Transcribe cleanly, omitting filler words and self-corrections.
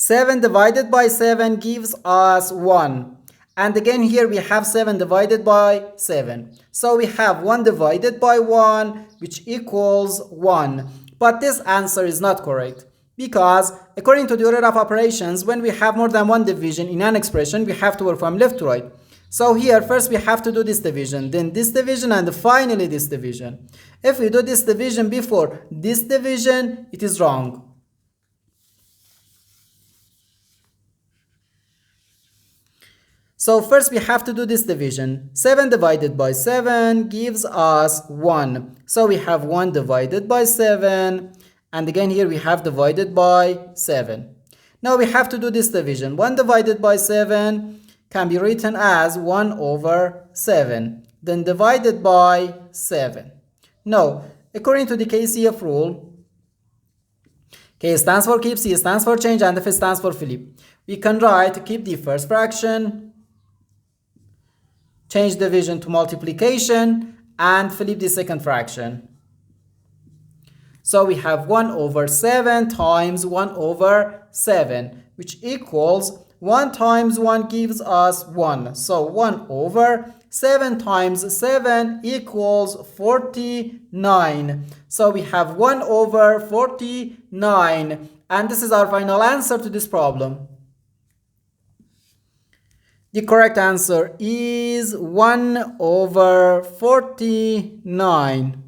7 divided by 7 gives us 1. And again here we have 7 divided by 7. So we have 1 divided by 1 which equals 1. But this answer is not correct. Because according to the order of operations, when we have more than one division in an expression, we have to work from left to right. So here first we have to do this division, then this division, and finally this division. If we do this division before this division, it is wrong. So first we have to do this division. 7 divided by 7 gives us 1. So we have 1 divided by 7. And again here we have divided by 7. Now we have to do this division. 1 divided by 7 can be written as 1 over 7. Then divided by 7. Now, according to the KCF rule, K stands for keep, C stands for change, and F stands for flip. We can write keep the first fraction, change division to multiplication, and flip the second fraction. So we have 1 over 7 times 1 over 7, which equals 1 times 1 gives us 1. So 1 over 7 times 7 equals 49. So we have 1 over 49. And this is our final answer to this problem. The correct answer is 1 over 49.